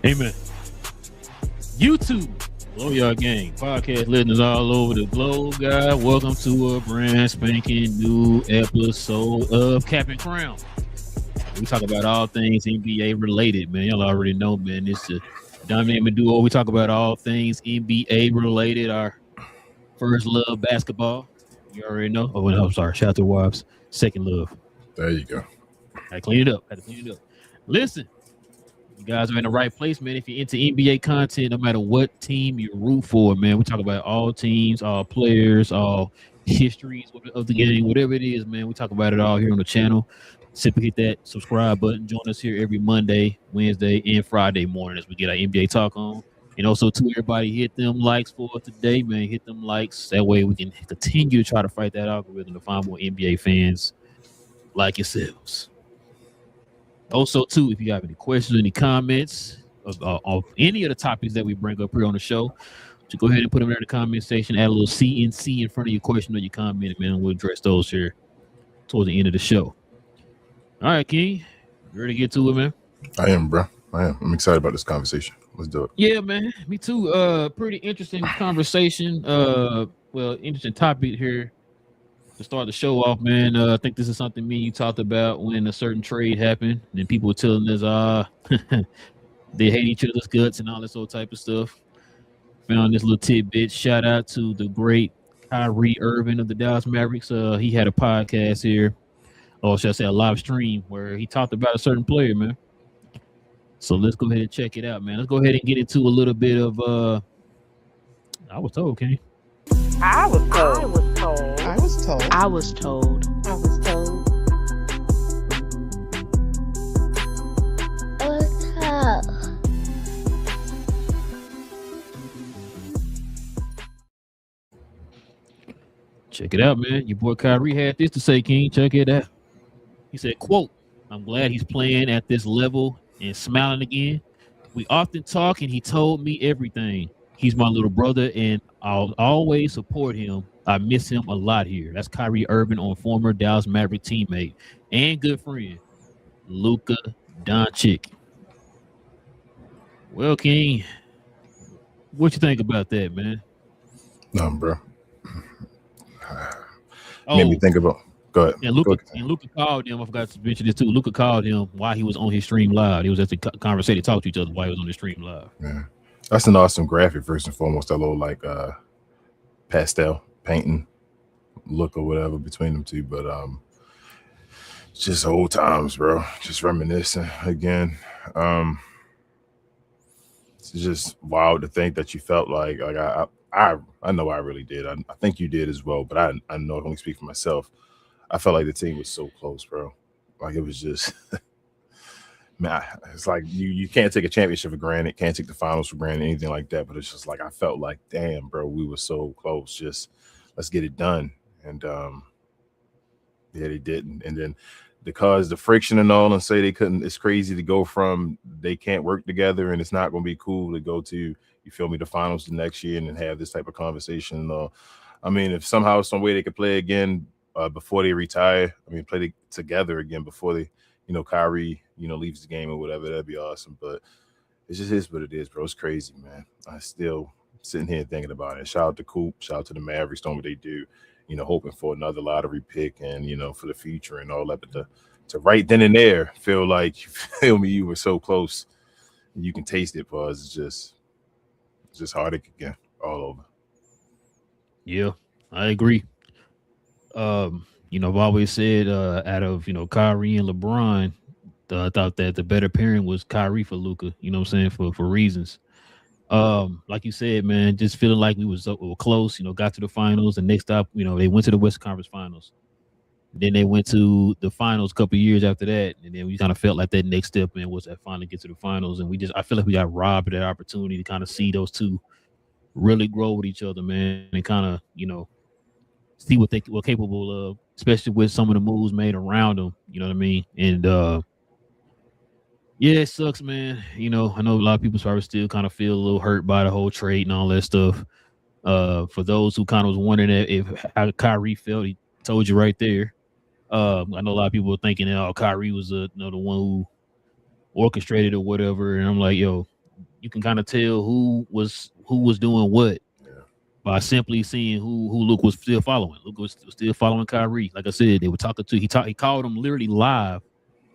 Amen. YouTube, Blow Your Gang, podcast listeners all over the globe, guys. Welcome to a brand spanking new episode of Cap and Crown. We talk about all things NBA related, man. Y'all already know, man. It's a dynamic duo. We talk about all things NBA related. Our first love, basketball. You already know. Oh, no, I'm sorry. Shout out to Wobbs. Second love. There you go. Had to clean it up. Listen. You guys are in the right place, man. If you're into NBA content, no matter what team you root for, man, we talk about all teams, all players, all histories of the game, whatever it is, man. We talk about it all here on the channel. Simply hit that subscribe button. Join us here every Monday, Wednesday, and Friday morning as we get our NBA talk on. And also, to everybody, hit them likes for today, man. Hit them likes. That way we can continue to try to fight that algorithm to find more NBA fans like yourselves. Also, too, if you have any questions, any comments of any of the topics that we bring up here on the show, just go ahead and put them in the comment section. Add a little CNC in front of your question or your comment, man. We'll address those here towards the end of the show. All right, King. You ready to get to it, man? I am, bro. I'm excited about this conversation. Let's do it. Yeah, man. Me too. Pretty interesting conversation. Interesting topic here to start the show off, man. I think this is something me and you talked about when a certain trade happened, and people were telling us they hate each other's guts and all this sort of type of stuff. Found this little tidbit. Shout out to the great Kyrie Irving of the Dallas Mavericks. He had a podcast here, or should I say a live stream, where he talked about a certain player, man. So let's go ahead and check it out, man. Let's go ahead and get into a little bit of I was told, okay? I was told. Check it out, man. Your boy Kyrie had this to say, King. Check it out. He said, quote, "I'm glad he's playing at this level and smiling again. We often talk and he told me everything. He's my little brother and I'll always support him. I miss him a lot here." That's Kyrie Irving on former Dallas Maverick teammate and good friend, Luka Doncic. Well, King, what you think about that, man? No, bro. Made me think about. Go ahead. And Luka called him. I forgot to mention this too. Luka called him while he was on his stream live. He was at the conversation, talked to each other while he was on the stream live. Yeah, that's an awesome graphic. First and foremost, that little like pastel painting look or whatever between them two. But it's just old times, bro. Just reminiscing again. It's just wild to think that you felt like I know I really did. I think you did as well, but I know I can only speak for myself. I felt like the team was so close, bro. Like it was just, man, it's like you can't take a championship for granted, can't take the finals for granted, anything like that. But it's just like I felt like, damn, bro, we were so close. Just let's get it done. And yeah, they didn't. And then because the friction and all, and say they couldn't, it's crazy to go from they can't work together and it's not going to be cool to go to, you feel me, the finals the next year and then have this type of conversation. I mean, if somehow, some way they could play again before they retire, I mean, play together again before they, Kyrie, leaves the game or whatever, that'd be awesome. But it just is what it is, bro. It's crazy, man. I still sitting here thinking about it. Shout out to Coop, shout out to the Mavericks, doing what they do, hoping for another lottery pick and, for the future and all that. But to right then and there feel like you were so close and you can taste it, but it's just heartache again all over. Yeah, I agree. I've always said out of Kyrie and LeBron, I thought that the better pairing was Kyrie for Luka. You know what I'm saying, for reasons. Like you said, man, just feeling like we were close. Got to the finals, and next up, they went to the Western Conference Finals. Then they went to the finals a couple of years after that, and then we kind of felt like that next step, man, was that finally get to the finals. And I feel like we got robbed of that opportunity to kind of see those two really grow with each other, man, and kind of see what they were capable of, especially with some of the moves made around them. You know what I mean? And yeah, it sucks, man. I know a lot of people probably still kind of feel a little hurt by the whole trade and all that stuff. For those who kind of was wondering if how Kyrie felt, he told you right there. I know a lot of people were thinking, oh, Kyrie was the one who orchestrated or whatever, and I'm like, yo, you can kind of tell who was doing what by simply seeing who Luke was still following. Luke was still following Kyrie. Like I said, they were talking to. He called him literally live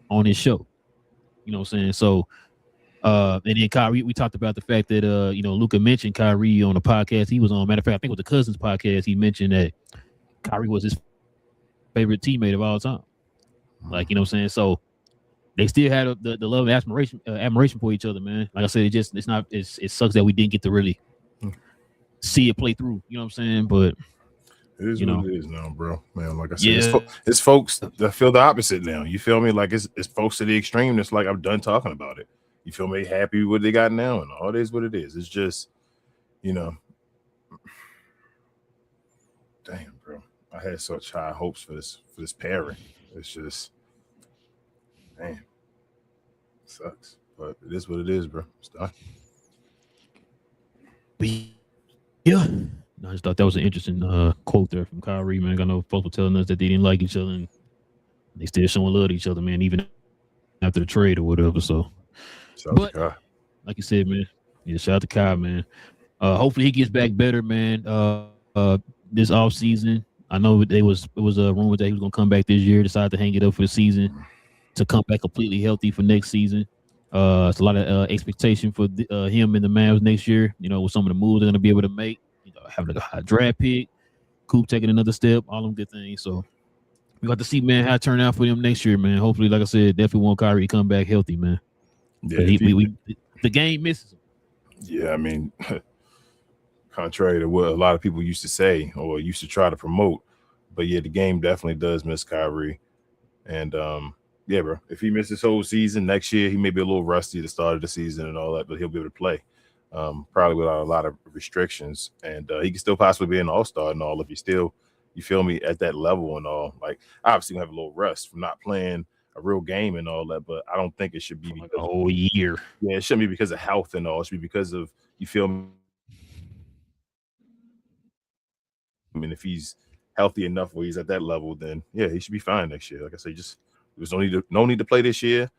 on his show. You know what I'm saying? So, and then Kyrie, we talked about the fact that Luka mentioned Kyrie on a podcast he was on. Matter of fact, I think it was the Cousins podcast. He mentioned that Kyrie was his favorite teammate of all time. Like, you know what I'm saying? So they still had the love and admiration for each other, man. Like I said, it sucks that we didn't get to really see it play through. You know what I'm saying? But it is what it is now, bro. Man, like I said, yeah. it's folks that feel the opposite now. You feel me? Like it's folks to the extreme that's like, I'm done talking about it. You feel me? Happy with what they got now, and all it is what it is. It's just, damn, bro. I had such high hopes for this pairing. It's just, man, it sucks. But it is what it is, bro. It's done. Yeah. I just thought that was an interesting quote there from Kyrie, man. I know folks were telling us that they didn't like each other, and they still showing love to each other, man, even after the trade or whatever. So, but like you said, man, yeah, shout out to Kai, man. Hopefully he gets back better, man. This off season, I know it was a rumor that he was gonna come back this year. Decided to hang it up for the season to come back completely healthy for next season. It's a lot of expectation for him and the Mavs next year. With some of the moves they're gonna be able to make. Having a high draft pick, Coop taking another step, all them good things. So we got to see, man, how it turn out for them next year, man. Hopefully, like I said, definitely want Kyrie to come back healthy, man. Yeah, the game misses him. Yeah, I mean, contrary to what a lot of people used to say or used to try to promote, but yeah, the game definitely does miss Kyrie. And yeah, bro, if he misses this whole season next year, he may be a little rusty at the start of the season and all that, but he'll be able to play. Probably without a lot of restrictions, and he can still possibly be an all-star and all if he still, you feel me, at that level and all. Like, obviously gonna have a little rust from not playing a real game and all that, but I don't think it should be like a whole year. Yeah, it shouldn't be because of health and all. It should be because of, you feel me. I mean, if he's healthy enough where he's at that level, then yeah, he should be fine next year. Like I say, there's no need to play this year.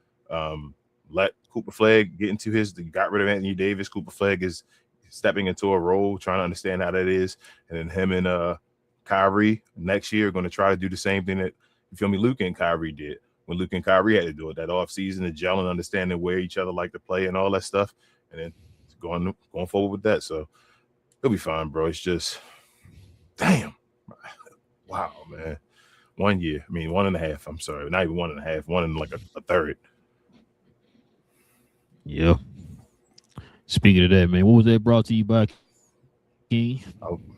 Let Cooper Flag get into got rid of Anthony Davis. Cooper Flag is stepping into a role, trying to understand how that is. And then him and Kyrie next year are going to try to do the same thing that, you feel me, Luka and Kyrie did when Luka and Kyrie had to do it, that offseason, the gelling, understanding where each other like to play and all that stuff. And then going forward with that. So he'll be fine, bro. It's just, damn. Wow, man. 1 year. I mean, 1.5. I'm sorry. Not even 1.5. 1 and like a third. Yeah. Speaking of that, man, what was that brought to you by King?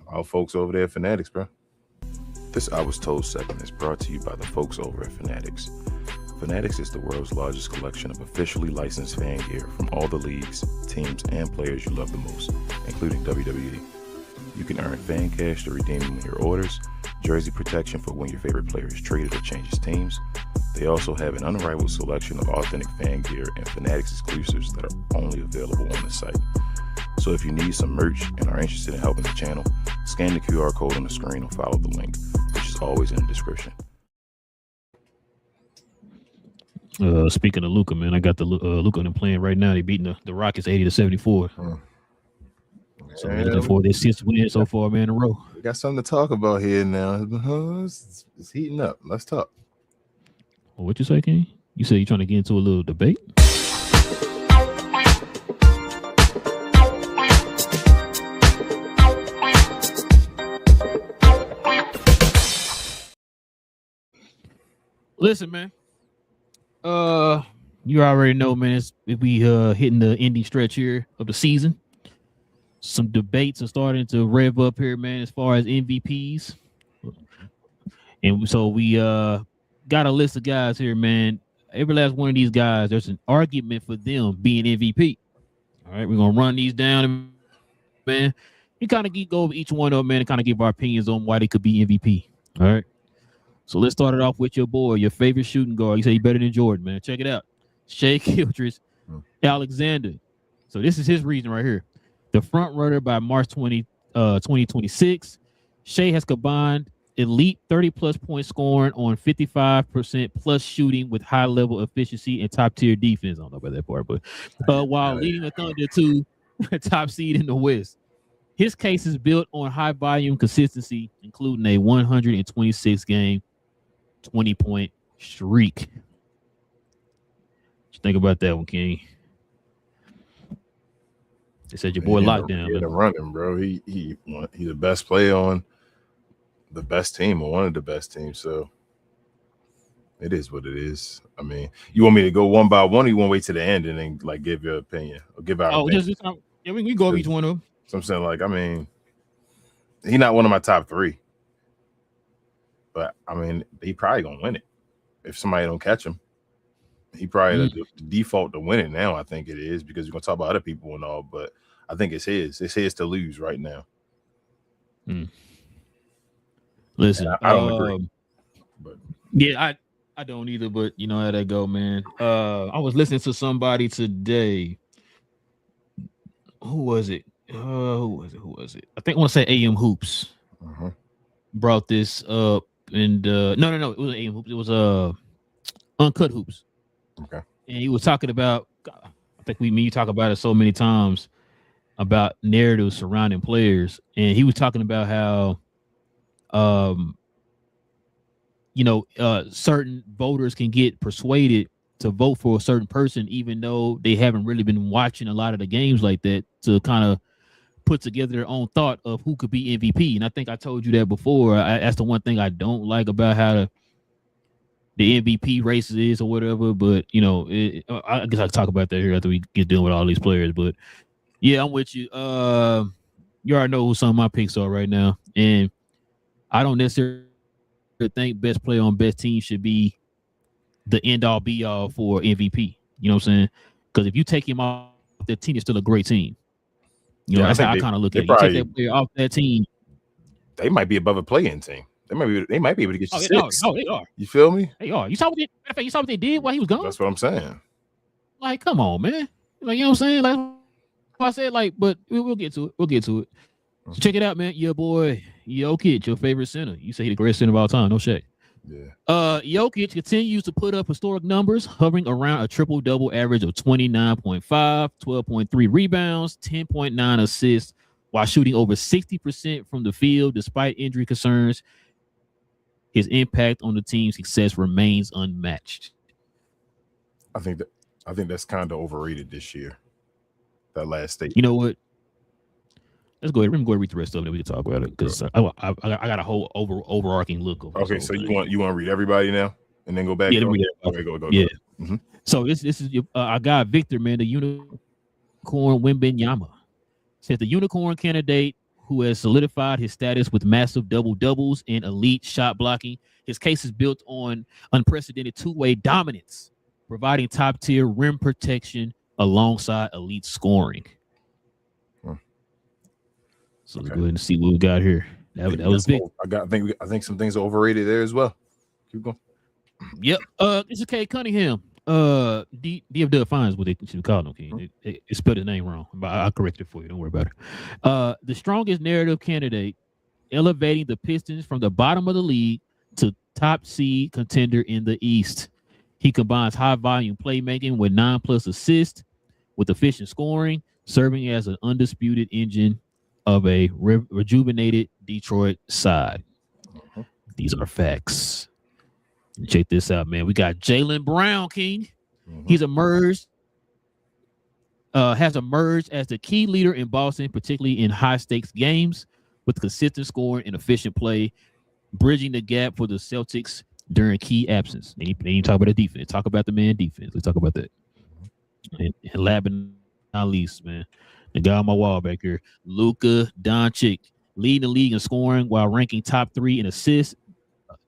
Our folks over there at Fanatics, bro. This I Was Told segment is brought to you by the folks over at Fanatics. Fanatics is the world's largest collection of officially licensed fan gear from all the leagues, teams, and players you love the most, including WWE. You can earn fan cash to redeem them in your orders, jersey protection for when your favorite player is traded or changes teams. They also have an unrivaled selection of authentic fan gear and Fanatics exclusives that are only available on the site. So if you need some merch and are interested in helping the channel, scan the QR code on the screen or follow the link, which is always in the description. Speaking of Luka, man, I got the Luka in playing right now. They beating the Rockets 80-74. So they're looking for their 6th win so far, man, in a row. We got something to talk about here now. It's heating up. Let's talk. Well, what you say, King? You said you're trying to get into a little debate? Listen, man. You already know, man. If we hitting the ending stretch here of the season, some debates are starting to rev up here, man. As far as MVPs, and so we got a list of guys here, man. Every last one of these guys, there's an argument for them being MVP. All right, we're gonna run these down, man. We kind of go over each one of them, man, and kind of give our opinions on why they could be MVP. All right. So let's start it off with your boy, your favorite shooting guard. You say he's better than Jordan, man. Check it out. Shea Gilgeous Alexander. So this is his reason right here. The front runner by March 2026. Shea has combined elite 30-plus point scoring on 55% plus shooting with high level efficiency and top tier defense. I don't know about that part, but while leading the Thunder to top seed in the West. His case is built on high volume consistency, including a 126 game, 20-point streak. What you think about that one, King? They said your boy Lockdown. Yeah, running, bro. He's the best player on the best team or one of the best teams. So it is what it is. I mean, you want me to go one by one, or you want to wait to the end and then like give your opinion or give our opinion? Yeah, we can go over each one of them. So I'm saying, like, I mean, he's not one of my top three, but I mean, he probably gonna win it if somebody don't catch him. He probably the default to win it now. I think it is because we're gonna talk about other people and all, but I think it's his. It's his to lose right now. Listen, I don't agree. But yeah, I don't either. But you know how that go, man. I was listening to somebody today. Who was it? Who was it? I think I want to say AM Hoops brought this up, and no, it wasn't AM Hoops. It was Uncut Hoops. Okay, and he was talking about. I think you talk about it so many times about narratives surrounding players, and he was talking about how, certain voters can get persuaded to vote for a certain person, even though they haven't really been watching a lot of the games like that, to kind of put together their own thought of who could be MVP. And I think I told you that before. That's the one thing I don't like about how the MVP race is or whatever. But, I guess I'll talk about that here after we get done with all these players. But, yeah, I'm with you. You already know who some of my picks are right now. And I don't necessarily think best player on best team should be the end-all, be-all for MVP. You know what I'm saying? Because if you take him off that team, it's still a great team. That's how I kind of look at it. You take that player off that team, they might be above a play-in team. They might be able to get you 6. They are. You feel me? They are. You saw what they did while he was gone? That's what I'm saying. Like, come on, man. Like, you know what I'm saying? Like, I said, like, but we'll get to it. So check it out, man. Your boy Jokic, your favorite center. You say he's the greatest center of all time. No shade. Yeah. Jokic continues to put up historic numbers, hovering around a triple-double average of 29.5, 12.3 rebounds, 10.9 assists, while shooting over 60% from the field despite injury concerns. His impact on the team's success remains unmatched. I think that's kind of overrated this year. That last statement. You know what? Let's go ahead. Let me go read the rest of it. We can talk about it because I got a whole overarching look. Okay, so you want to read everybody now and then go back? Yeah, go. Yeah. Mm-hmm. So this is our guy Victor, man, the Unicorn Wembanyama. Said the Unicorn candidate who has solidified his status with massive double-doubles and elite shot blocking. His case is built on unprecedented two-way dominance, providing top-tier rim protection alongside elite scoring. So let's go ahead and see what we got here. That was big. I think some things are overrated there as well. Keep going. Yep. This is K Cunningham. DFW Fines what they should call him. King. It spelled his name wrong, but I'll correct it for you. Don't worry about it. The strongest narrative candidate, elevating the Pistons from the bottom of the league to top seed contender in the East. He combines high volume playmaking with 9+ assists, with efficient scoring, serving as an undisputed engine of a rejuvenated Detroit side. These are facts. Check this out, man. We got Jaylen Brown, King. Mhm. He's has emerged as the key leader in Boston, particularly in high stakes games, with consistent scoring and efficient play, bridging the gap for the Celtics during key absence. They ain't talk about the defense. Talk about the man defense. Let's talk about that. And last but not least, man, the guy on my wall back here, Luka Doncic, leading the league in scoring while ranking top 3 in assists.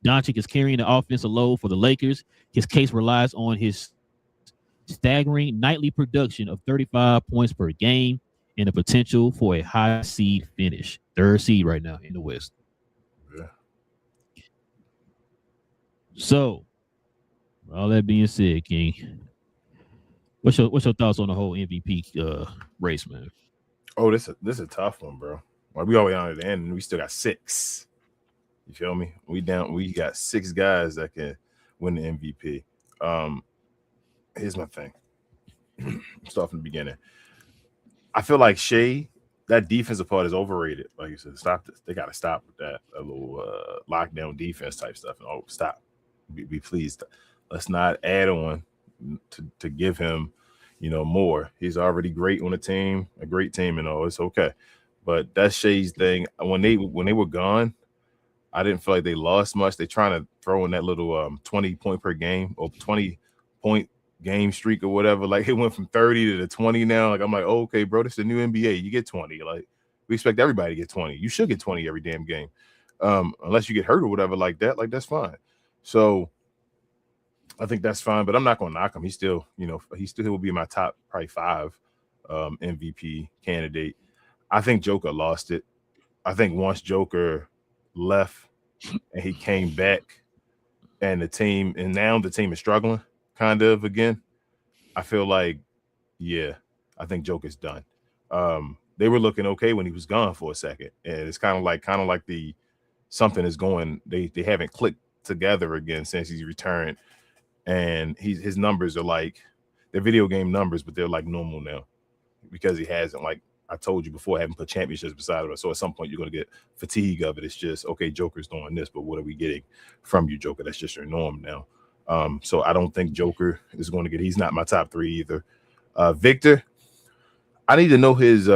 Doncic is carrying the offensive load for the Lakers. His case relies on his staggering nightly production of 35 points per game and the potential for a high seed finish. 3rd seed right now in the West. Yeah. So, all that being said, King, what's your thoughts on the whole MVP race, man? Oh, this is a tough one, bro. Like we always on at the end, and we still got 6. You feel me? We got 6 guys that can win the MVP. Here's my thing. Start from the beginning. I feel like Shea, that defensive part is overrated. Like you said, stop this. They got to stop with that little lockdown defense type stuff. Oh, stop. Be pleased. Let's not add on to give him, more. He's already great on the team, a great team, and all. It's okay. But that Shea's thing, when they were gone, I didn't feel like they lost much. They trying to throw in that little 20 point per game or 20 point game streak or whatever. Like it went from 30 to the 20 now. Like I'm like, oh, okay, bro, this is the new NBA. You get 20. Like we expect everybody to get 20. You should get 20 every damn game. Unless you get hurt or whatever like that. Like that's fine. So I think that's fine, but I'm not gonna knock him. He still will be my top probably 5 MVP candidate. I think Joker lost it. I think once Joker left and he came back and now the team is struggling kind of again. I feel like, yeah, I think Joker's done. They were looking okay when he was gone for a second, and it's kind of like the something is going. They haven't clicked together again since he's returned, and his numbers are like they're video game numbers, but they're like normal now because he hasn't, like I told you before, haven't put championships beside him. So at some point you're going to get fatigue of it. It's just, okay, Joker's doing this, but what are we getting from you, Joker? That's just your norm now. So I don't think Joker is going to he's not my top 3 either. Victor, I need to know his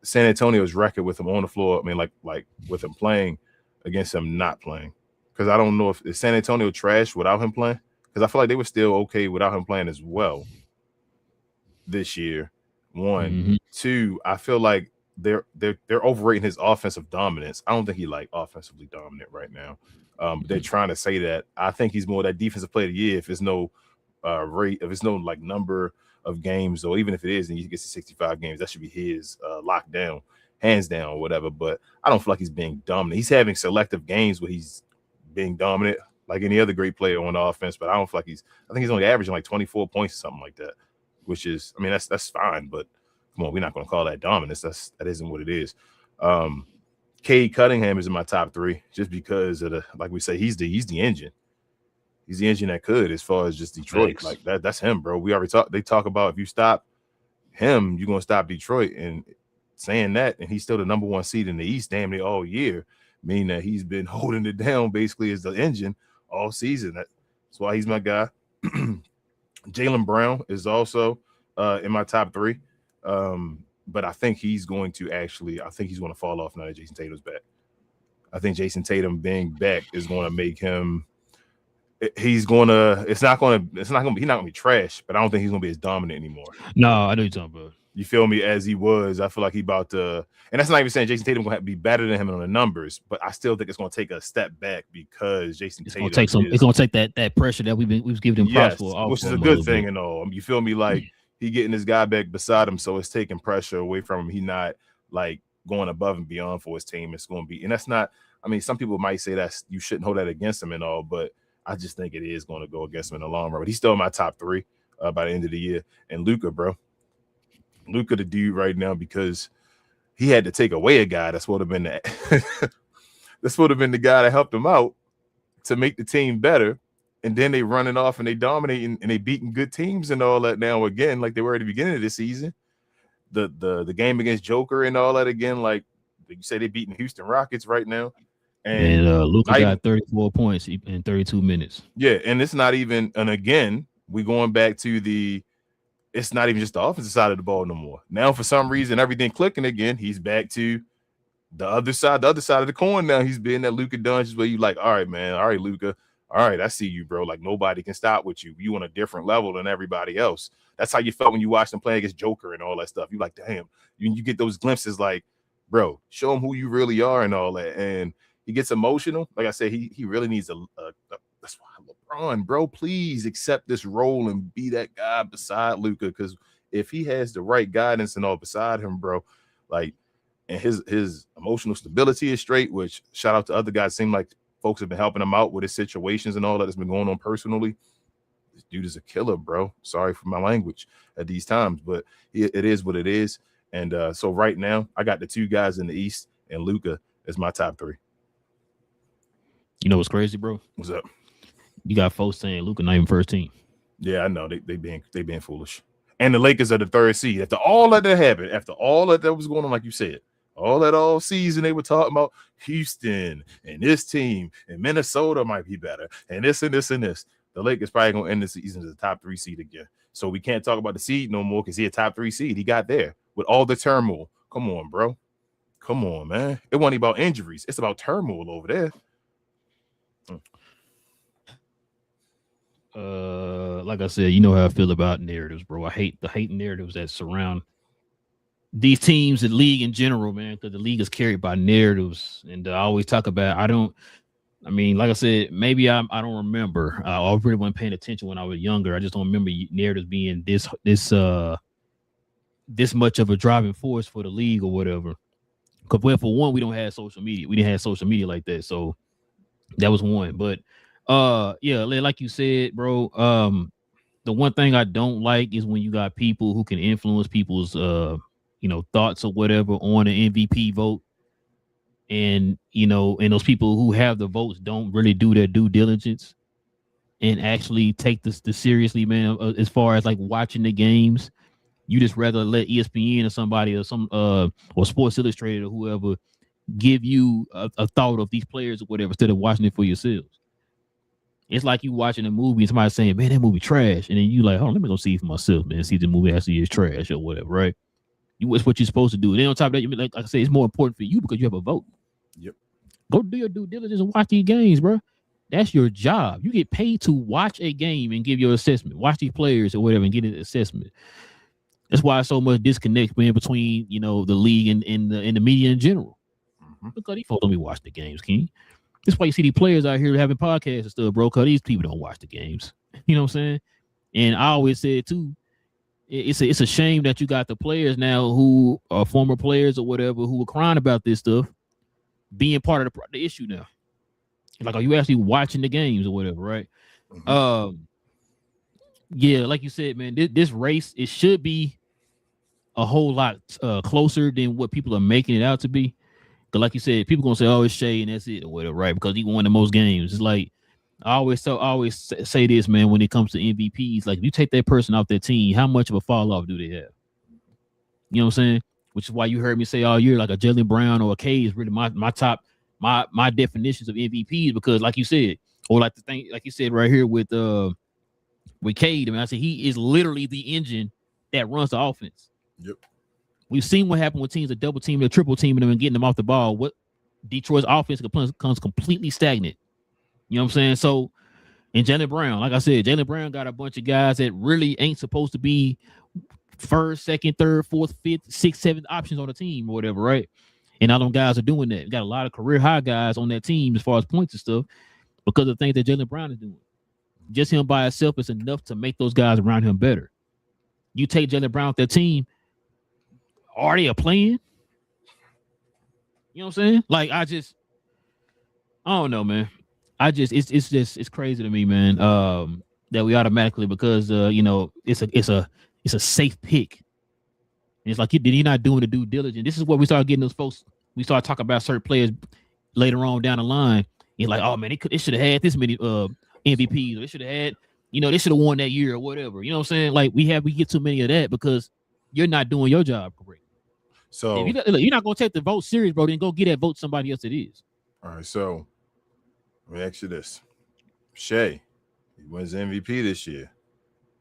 San Antonio's record with him on the floor. I mean, like with him playing against him not playing. Because I don't know if San Antonio trash without him playing. Because I feel like they were still okay without him playing as well this year. 1, Mm-hmm. 2, I feel like they're overrating his offensive dominance. I don't think he's like offensively dominant right now. They're trying to say that. I think he's more that defensive player of the year if there's no rate, if it's no like number of games, or even if it is and he gets to 65 games, that should be his lockdown, hands down, or whatever. But I don't feel like he's being dominant. He's having selective games where he's being dominant like any other great player on the offense, but I don't feel like I think he's only averaging like 24 points or something like that, which is, I mean, that's fine, but come on, we're not going to call that dominance. That isn't what it is. Cade Cunningham is in my top 3 just because of like we say, he's the engine. He's the engine that could, as far as just Detroit. Thanks. Like that's him, bro. We already they talk about if you stop him, you're going to stop Detroit. And saying that, and he's still the number 1 seed in the East damn near all year, meaning that he's been holding it down basically as the engine all season. That's why he's my guy. Jaylen Brown is also in my top 3. But I think he's going to fall off now that Jason Tatum's back. I think Jason Tatum being back is going to make him. He's not going to be trash, but I don't think he's going to be as dominant anymore. No, I know you're talking about. You feel me? As he was, I feel like he about to, and that's not even saying Jason Tatum going to be better than him on the numbers, but I still think it's going to take a step back because Jason Tatum. It's going to take that pressure that we've given him props for, which is a good thing and all. You feel me? Like he getting his guy back beside him, so it's taking pressure away from him. He not like going above and beyond for his team. It's going to be, and that's not. I mean, some people might say that you shouldn't hold that against him and all, but I just think it is going to go against him in the long run. But he's still in my top 3 by the end of the year. And Luka, bro. Luka the dude right now, because he had to take away a guy that's would have been the guy that helped him out to make the team better. And then they running off and they dominating and they beating good teams and all that now again, like they were at the beginning of the season. The game against Joker and all that again, like you say, they beating Houston Rockets right now. And Luka not got even, 34 points in 32 minutes. yeah, and it's not even, and again, we going back to it's not even just the offensive side of the ball no more. Now, for some reason, everything clicking again. He's back to the other side of the coin now. He's been that Luka Doncic where you like, all right, man, all right, Luka, all right, I see you, bro. Like nobody can stop with you. You on a different level than everybody else. That's how you felt when you watched him play against Joker and all that stuff. You like, damn, you get those glimpses like, bro, show him who you really are and all that. And he gets emotional. Like I said, he really needs a that's why LeBron, bro, please accept this role and be that guy beside Luka. Because if he has the right guidance and all beside him, bro, like, and his emotional stability is straight, which shout out to other guys. Seem like folks have been helping him out with his situations and all that has been going on personally. This dude is a killer, bro. Sorry for my language at these times, but it is what it is. And so right now, I got the two guys in the East, and Luka is my top three. You know what's crazy, bro? What's up? You got folks saying Luka not even first team. Yeah, I know they being foolish. And the Lakers are the third seed. After all that happened, after all that was going on, like you said, all season they were talking about Houston and this team and Minnesota might be better and this and this and this. The Lakers probably gonna end the season as a top 3 seed again. So we can't talk about the seed no more because he a top 3 seed. He got there with all the turmoil. Come on, bro. Come on, man. It wasn't about injuries. It's about turmoil over there. Like I said, you know how I feel about narratives, bro. I hate narratives that surround these teams, the league in general, man, because the league is carried by narratives. And I always talk about, like I said, maybe I don't remember. I really wasn't paying attention when I was younger. I just don't remember narratives being this much of a driving force for the league or whatever. Because for one, we don't have social media. We didn't have social media like that. So that was one. But yeah, like you said, bro, the one thing I don't like is when you got people who can influence people's thoughts or whatever on an MVP vote. And and those people who have the votes don't really do their due diligence and actually take this seriously, man. As far as like watching the games, you just rather let ESPN or somebody or or Sports Illustrated or whoever give you a thought of these players or whatever instead of watching it for yourselves. It's like you watching a movie and somebody saying, man, that movie trash. And then you like, oh, let me go see it for myself, man. See if the movie actually is trash or whatever, right? It's what you're supposed to do. And then on top of that, like I say, it's more important for you because you have a vote. Yep. Go do your due diligence and watch these games, bro. That's your job. You get paid to watch a game and give your assessment. Watch these players or whatever and get an assessment. That's why so much disconnect, man, between the league and the media in general. Mm-hmm. Because these folks don't be watching the games, King. That's why you see these players out here having podcasts and stuff, bro, because these people don't watch the games. You know what I'm saying? And I always said, too, it's a shame that you got the players now who are former players or whatever who are crying about this stuff being part of the issue now. Like, are you actually watching the games or whatever, right? Mm-hmm. Yeah, like you said, man, this race, it should be a whole lot closer than what people are making it out to be. Because like you said, people gonna say, oh, it's Shea and that's it or whatever, right? Because he won the most games. It's like, I always say this, man, when it comes to MVPs, like if you take that person off that team, how much of a fall off do they have? You know what I'm saying? Which is why you heard me say all year, like a Jaylen Brown or a K is really my top, my definitions of MVPs, because like you said, or like the thing, like you said right here with Cade, I mean, I said he is literally the engine that runs the offense. Yep. We've seen what happened with teams that double team or triple teaming them and getting them off the ball. What Detroit's offense becomes completely stagnant. You know what I'm saying? So, and Jaylen Brown, like I said, Jaylen Brown got a bunch of guys that really ain't supposed to be first, second, third, fourth, fifth, sixth, seventh options on the team or whatever, right? And all them guys are doing that. We got a lot of career high guys on that team as far as points and stuff because of the things that Jaylen Brown is doing. Just him by himself is enough to make those guys around him better. You take Jaylen Brown off that team, are they playing? You know what I'm saying? Like, I don't know, man. It's crazy to me, man. That we automatically, because it's a safe pick. And it's like, did he not doing the due diligence? This is where we start getting those folks. We start talking about certain players later on down the line. You're like, oh man, they should have had this many MVPs. Or they should have had, they should have won that year or whatever. You know what I'm saying? Like we get too many of that because you're not doing your job correctly. So if you're not gonna take the vote serious, bro, then go get that vote to somebody else it is. All right, so let me ask you this: Shea, he wins MVP this year.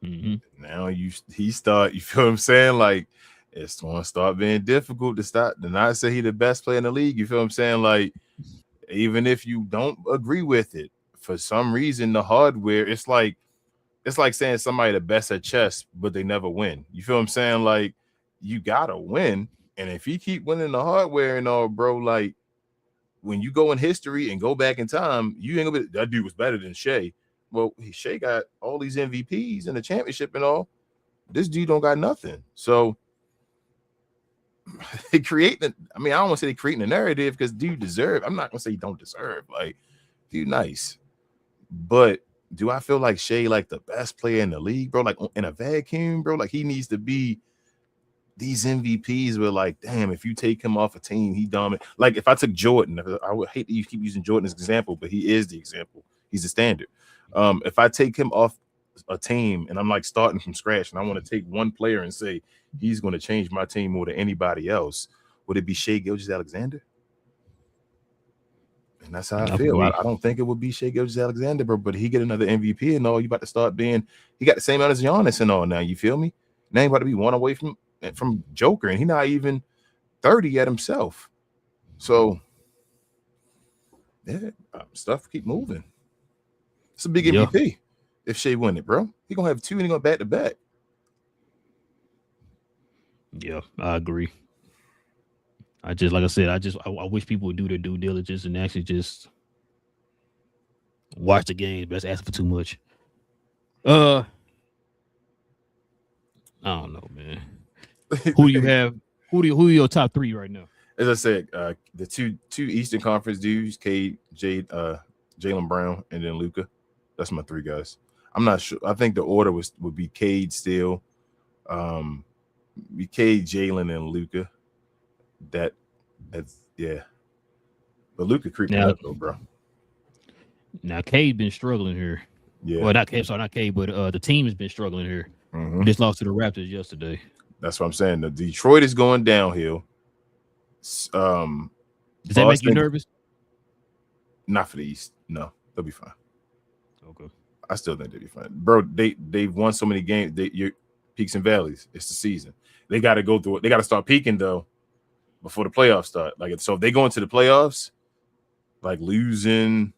Mm-hmm. Now he start. You feel what I'm saying? Like it's going to start being difficult to not say he the best player in the league. You feel what I'm saying? Like even if you don't agree with it, for some reason the hardware, it's like saying somebody the best at chess, but they never win. You feel what I'm saying? Like you gotta win, and if you keep winning the hardware and all, bro, like when you go in history and go back in time, you ain't gonna be that dude was better than Shea. Well, Shea got all these MVPs and the championship and all. This dude don't got nothing. So they create the. I mean, I don't want to say they creating a narrative because dude deserve. I'm not gonna say he don't deserve. Like, dude, nice, but do I feel like Shea like the best player in the league, bro? Like in a vacuum, bro. Like he needs to be these MVPs. Were like, damn, if you take him off a team, he dominant. Like if I took Jordan, I would hate that you keep using Jordan as an example, but he is the example. He's the standard. If I take him off a team and I'm like starting from scratch and I want to take one player and say he's going to change my team more than anybody else, would it be Shea Gilgeous-Alexander? And that's how I feel. I don't think it would be Shea Gilgeous-Alexander, bro, but he get another MVP and all. You about to start being, he got the same amount as Giannis and all now. You feel me? Now he about to be one away from Joker, and he not even 30 yet himself. So, yeah, stuff keep moving. It's a big MVP if Shea win it, bro. He gonna have two and he gonna back to back. Yeah, I agree. Like I said, I wish people would do their due diligence and actually just watch the games. But that's asking for too much. I don't know, man. Who do you have? Who are your top three right now? As I said, the two Eastern Conference dudes, Cade, Jaylen Brown, and then Luka. That's my three guys. I'm not sure. I think the order would be Cade still, be Cade, Jaylen, and Luka. That's yeah. But Luka creeping up though, bro. Now Cade been struggling here. Yeah. Well, not Cade, but the team has been struggling here. Mm-hmm. Just lost to the Raptors yesterday. That's what I'm saying. The Detroit is going downhill. Does that make you nervous? Not for the East. No, they'll be fine. Okay. I still think they'll be fine, bro. They've won so many games. Your peaks and valleys. It's the season. They got to go through it. They got to start peaking though before the playoffs start. Like so, if they go into the playoffs, like losing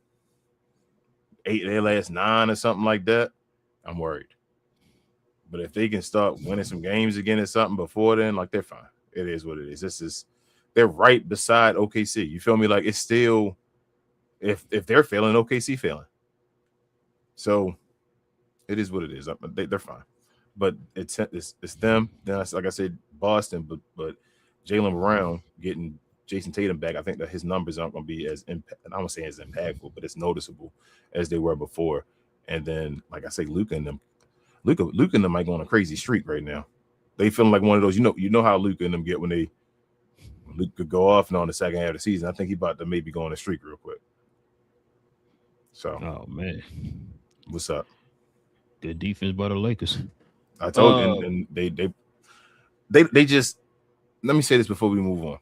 8 of their last 9 or something like that, I'm worried. But if they can start winning some games again or something before then, like they're fine. It is what it is. They're right beside OKC. You feel me? Like it's still, if they're failing, OKC failing. So it is what it is. They're fine. But it's them. Then like I said, Boston. But Jaylen Brown getting Jason Tatum back, I think that his numbers aren't going to be I won't say as impactful, but it's noticeable as they were before. And then, like I say, Luka and them might go on a crazy streak right now. They feeling like one of those, you know how Luka and them get when Luka could go off and on the second half of the season. I think he about to maybe go on a streak real quick. So, oh man, what's up? Good defense by the Lakers. I told you, and they just. Let me say this before we move on.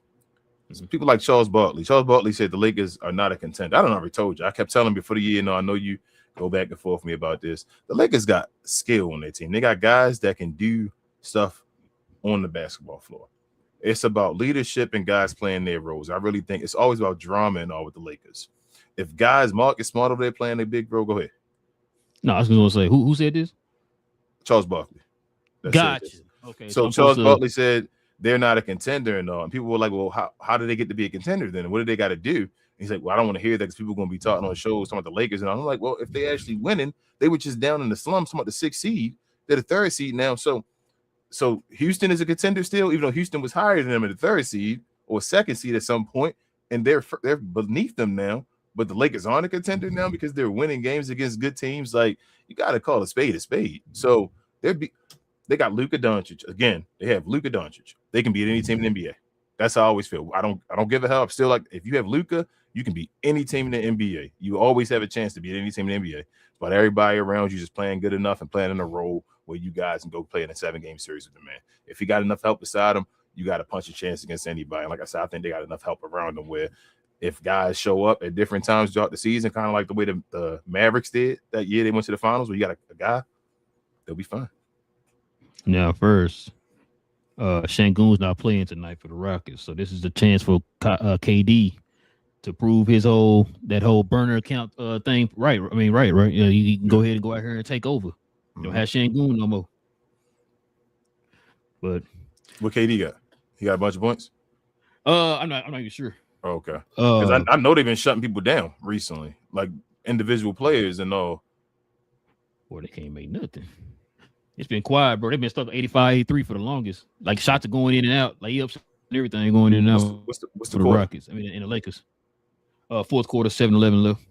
Some people like Charles Barkley. Charles Barkley said the Lakers are not a contender. I don't know if I told you. I kept telling him before the year. No, I know you go back and forth with me about this. The Lakers got skill on their team. They got guys that can do stuff on the basketball floor. It's about leadership and guys playing their roles. I really think it's always about drama and all with the Lakers. If guys, Marcus Smart over there playing their big role, go ahead. No, I was going to say, who said this? Charles Barkley. Gotcha. Okay. So Charles Barkley said they're not a contender and all. And people were like, well, how did they get to be a contender then? What did they got to do? And he's like, well, I don't want to hear that because people are going to be talking on shows talking about the Lakers. And I'm like, well, if they actually winning, they were just down in the slumps, talking about the 6th seed. They're the 3rd seed now. So Houston is a contender still, even though Houston was higher than them at the 3rd seed or 2nd seed at some point, and they're beneath them now. But the Lakers aren't a contender now because they're winning games against good teams. Like, you got to call a spade a spade. So they got Luka Doncic. Again, they have Luka Doncic. They can beat any team in the NBA. That's how I always feel. I don't give a hell. I'm still like, if you have Luka, you can beat any team in the NBA. You always have a chance to beat any team in the NBA. But everybody around you just playing good enough and playing in a role where you guys can go play in a 7-game series with the man. If he got enough help beside him, you got a punch a chance against anybody. And like I said, I think they got enough help around them where if guys show up at different times throughout the season, kind of like the way the Mavericks did that year they went to the finals, where you got a guy, they'll be fine. Now, first, Şengün's not playing tonight for the Rockets, so this is the chance for KD to prove that whole burner account thing right. I mean, right. You know, you can go ahead and go out here and take over. You don't have Şengün no more. But what KD got? He got a bunch of points. I'm not even sure. Oh, okay, because I know they've been shutting people down recently, like individual players and all. Boy, they can't make nothing. It's been quiet, bro. They've been stuck at 85, 83 for the longest. Like shots are going in and out, layups and everything going in and out. What's the for the Rockets? I mean, in the Lakers. Fourth quarter, 7-11 left.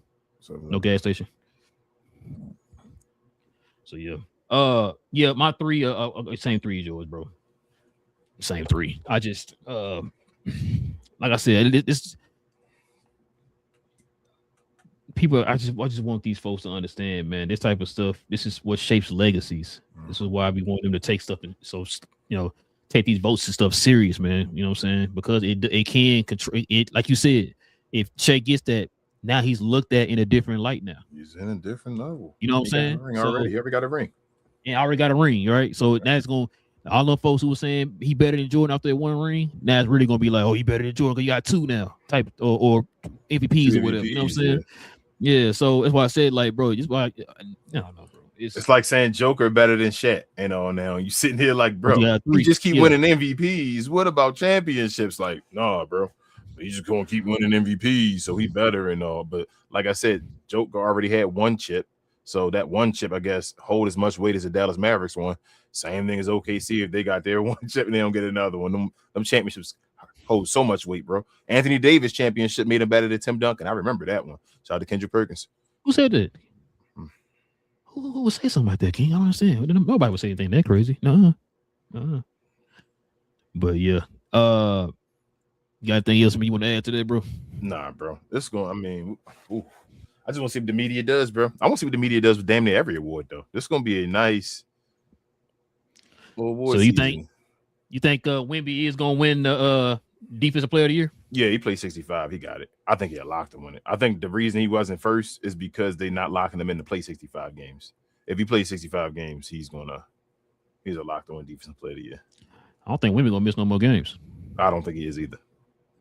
No gas station. So yeah. My three, same three as yours, bro. Same three. I just like I said, it's people. I just want these folks to understand, man. This type of stuff. This is what shapes legacies. This is why we want them to take stuff and take these votes and stuff serious, man. You know what I'm saying? Because it can control it. Like you said, if Shea gets that, now he's looked at in a different light. Now he's in a different level. You know what I'm saying? He already got a ring. Yeah, already got a ring, right? So that's going. All the folks who were saying he better than Jordan after that one ring, now it's really gonna be like, oh, he better than Jordan because you got two now, type or MVPs or whatever. You know what I'm saying? Yeah. So that's why I said, like, bro, just why I don't know, bro. It's like saying Joker better than Shaq. You know, now you sitting here like, bro, you just keep winning MVPs. What about championships? Like, nah, bro, he's just gonna keep winning MVPs, so he better and all. But like I said, Joker already had one chip, so that one chip, I guess, hold as much weight as the Dallas Mavericks one. Same thing as OKC if they got their one chip and they don't get another one. Them championships hold so much weight, bro. Anthony Davis championship made him better than Tim Duncan. I remember that one. Shout out to Kendrick Perkins. Who said that? Who would say something like that, King? I don't understand. Nobody would say anything that crazy. No. But yeah. You got anything else you want to add to that, bro? Nah, bro. This is going, I mean, I just want to see what the media does, bro. I want to see what the media does with damn near every award, though. This is going to be a nice award. So you think Wemby is going to win the Defensive Player of the Year? Yeah, he played 65. He got it. I think he had locked to win it. I think the reason he wasn't first is because they're not locking him in to play 65 games. If he plays 65 games, he's a locked to win Defensive Player of the Year. I don't think Wemby going to miss no more games. I don't think he is either.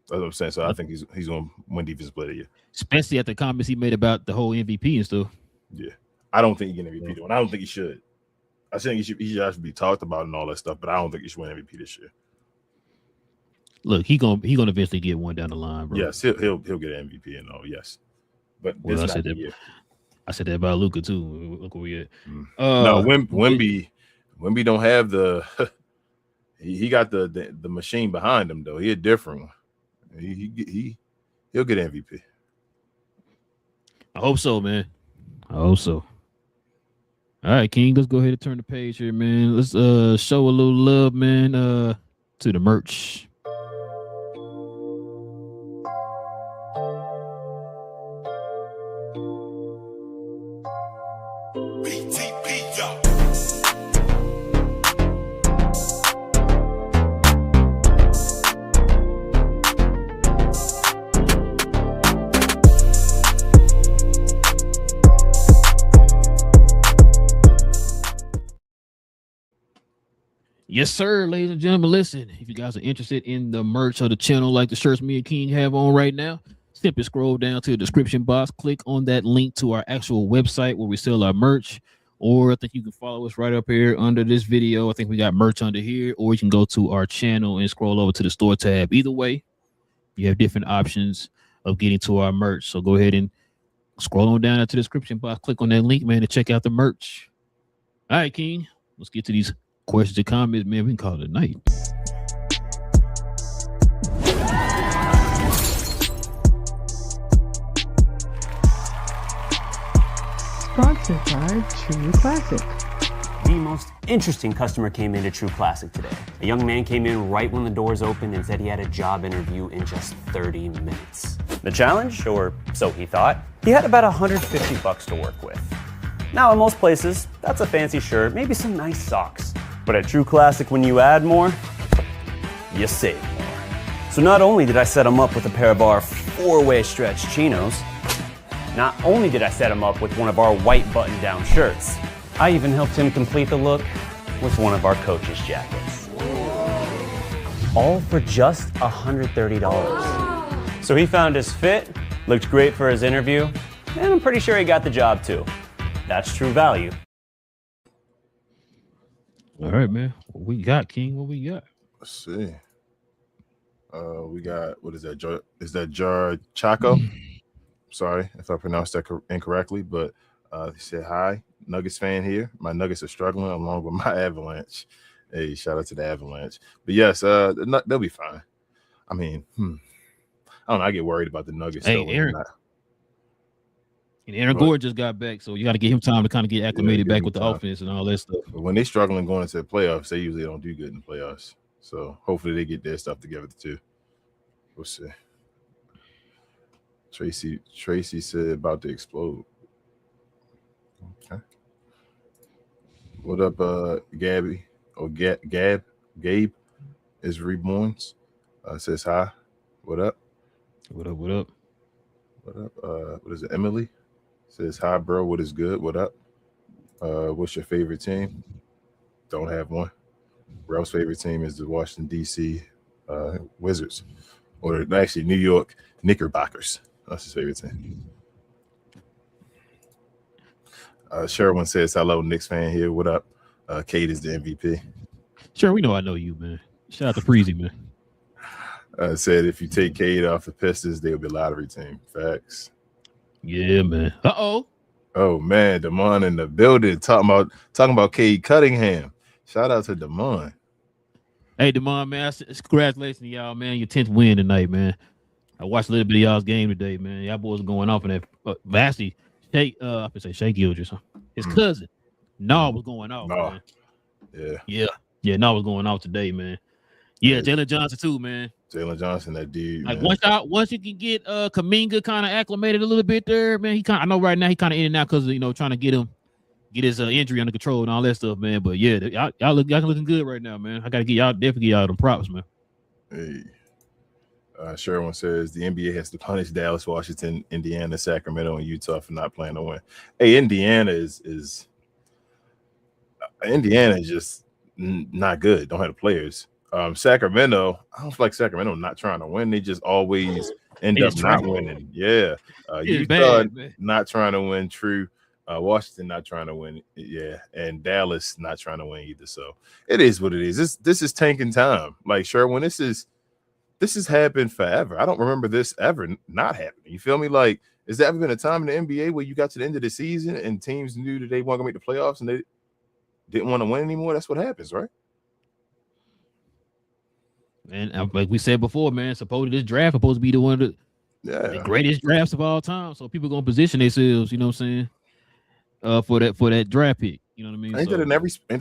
That's what I'm saying. So I think he's going to win Defensive Player of the Year. Especially at the comments he made about the whole MVP and stuff. Yeah. I don't think he can MVP though. And I don't think he should. I think he should actually be talked about and all that stuff, but I don't think he should win MVP this year. Look, he gonna eventually get one down the line, bro. Yes, he'll get an MVP and all, yes. But I said that about Luka too. Look where we at. No, Wemby don't have the he got the machine behind him though. He a different one. He'll get MVP. I hope so, man. I hope so. All right, King, let's go ahead and turn the page here, man. Let's show a little love, man, to the merch. Yes, sir, ladies and gentlemen. Listen, if you guys are interested in the merch of the channel, like the shirts me and King have on right now, simply scroll down to the description box, click on that link to our actual website where we sell our merch, or I think you can follow us right up here under this video. I think we got merch under here, or you can go to our channel and scroll over to the store tab. Either way, you have different options of getting to our merch. So go ahead and scroll on down to the description box, click on that link, man, to check out the merch. All right, King, let's get to these questions and comments, man. We can call it a night. Sponsored by True Classic. The most interesting customer came into True Classic today. A young man came in right when the doors opened and said he had a job interview in just 30 minutes. The challenge, or so he thought, he had about $150 to work with. Now, in most places, that's a fancy shirt, maybe some nice socks. But at True Classic, when you add more, you save more. So not only did I set him up with a pair of our 4-way stretch chinos. Not only did I set him up with one of our white button-down shirts, I even helped him complete the look with one of our coach's jackets. All for just $130. So he found his fit, looked great for his interview, and I'm pretty sure he got the job too. That's true value. All right, man. What we got, King? What we got? Let's see. We got, what is that? Is that Jar Chaco? Sorry if I pronounced that incorrectly, but he said, hi, Nuggets fan here. My Nuggets are struggling along with my Avalanche. Hey, shout out to the Avalanche. But yes, they'll be fine. I mean, I don't know. I get worried about the Nuggets. Hey, Aaron. And Aaron Gordon just got back, so you got to give him time to kind of get acclimated back with the offense and all that stuff. But when they're struggling going into the playoffs, they usually don't do good in the playoffs. So hopefully they get their stuff together too. We'll see. Tracy said about to explode. Okay. What up, Gabby? Or Gabe is reborns. Says hi. What up? What up? What up? What up? What is it? Emily says hi, bro. What is good? What up? What's your favorite team? Don't have one. Ralph's favorite team is the Washington D.C. Wizards, or actually New York Knickerbockers. That's his favorite team. Sherwin says hello, Knicks fan here. What up? Kate is the MVP. Sure, we know I know you, man. Shout out to Freezy, man. Said if you take Cade off the Pistons, they'll be a lottery team. Facts. Yeah, man. Uh-oh. Oh man, Damon in the building talking about Cade Cunningham. Shout out to Damon. Hey, Damon, man. Congratulations to y'all, man. Your 10th win tonight, man. I watched a little bit of y'all's game today, man. Y'all boys are going off in that. Actually, Shea Gilders, his cousin. No was going off, man. Yeah. No was going off today, man. Yeah, Jalen Johnson too, man. Jalen Johnson, that dude. Like once you can get Kuminga kind of acclimated a little bit there, man. I know right now he kind of in and out because trying to get his injury under control and all that stuff, man. But yeah, y'all looking good right now, man. I gotta definitely get y'all them props, man. Hey. Sherwin says the NBA has to punish Dallas, Washington, Indiana, Sacramento, and Utah for not playing to win. Hey, Indiana is just not good. Don't have the players. Sacramento, I don't feel like Sacramento not trying to win. They just always end up not winning. Yeah. Utah not trying to win. True. Washington not trying to win. Yeah. And Dallas not trying to win either. So it is what it is. This is tanking time. Like, Sherwin, this has happened forever. I don't remember this ever not happening. You feel me? Like, has there ever been a time in the NBA where you got to the end of the season and teams knew that they weren't going to make the playoffs and they didn't want to win anymore? That's what happens, right? And like we said before, man, supposedly this draft supposed to be one of the greatest drafts of all time. So people gonna position themselves, you know what I'm saying, for that draft pick. You know what I mean? Ain't that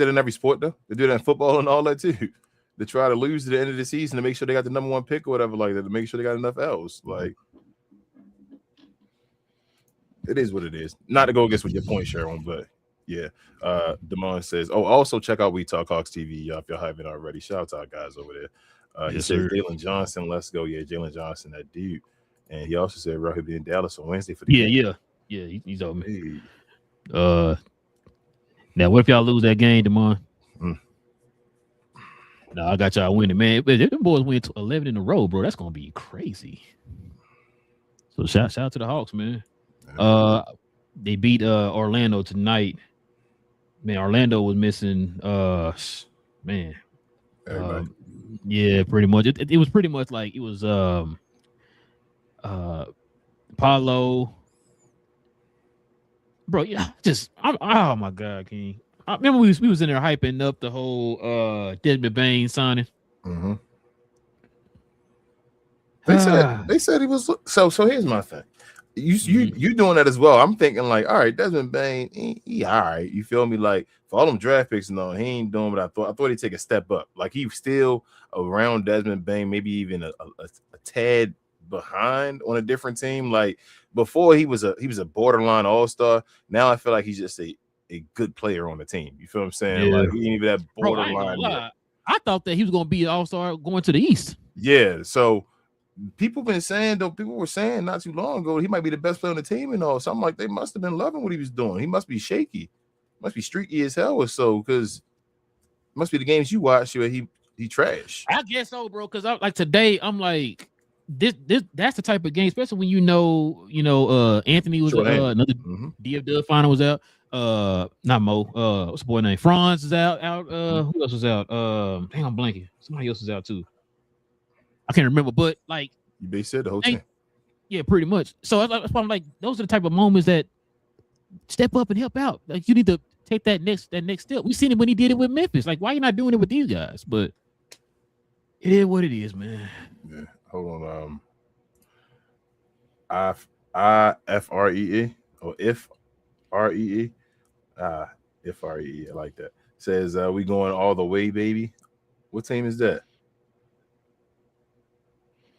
in every sport though? They do that in football and all that too. They try to lose at the end of the season to make sure they got the number one pick or whatever like that, to make sure they got enough L's. Like, it is what it is. Not to go against with your point, Sharon, but yeah. Damon says, also check out We Talk Hawks TV, y'all, if y'all haven't already. Shout out to our guys over there. He said Jalen Johnson, let's go. Yeah, Jalen Johnson, that dude. And he also said he'll be in Dallas on Wednesday for the game. Yeah, he's on me. Now what if y'all lose that game, Damon? No, I got y'all winning, man. But them boys win 11 in a row, bro. That's gonna be crazy. So shout out to the Hawks, man. They beat Orlando tonight. Man, Orlando was missing man. Yeah, pretty much. It was pretty much like it was Paulo. Bro, yeah, oh my God, King. I remember we was in there hyping up the whole Desmond Bain signing. Mm-hmm. They said he was so here's my thing. You doing that as well. I'm thinking like, all right, Desmond Bain, he all right. You feel me? Like, for all them draft picks, no, he ain't doing what I thought. I thought he'd take a step up. Like, he's still around Desmond Bain, maybe even a tad behind on a different team. Like, before he was a borderline all-star. Now I feel like he's just a good player on the team. You feel what I'm saying? Yeah. Like, he ain't even that borderline. Bro, I thought that he was gonna be an all-star going to the East. Yeah, so people been saying though. People were saying not too long ago he might be the best player on the team and all. So I'm like, they must have been loving what he was doing. He must be shaky, must be streaky as hell or so. Because must be the games you watch where he trash. I guess so, bro. Because like today, I'm like, that's the type of game, especially when Anthony was another DFW final was out. Not Mo. What's the boy name? Franz is out. Who else was out? Dang, I'm blanking. Somebody else is out too. I can't remember, but like they said the whole team. Yeah, pretty much. So that's why I'm like, those are the type of moments that step up and help out. Like you need to take that next step. We seen it when he did it with Memphis. Like, why are you not doing it with these guys? But it is what it is, man. Yeah. Hold on. IFREE or if REE. If REE. I like that. Says we going all the way, baby. What team is that?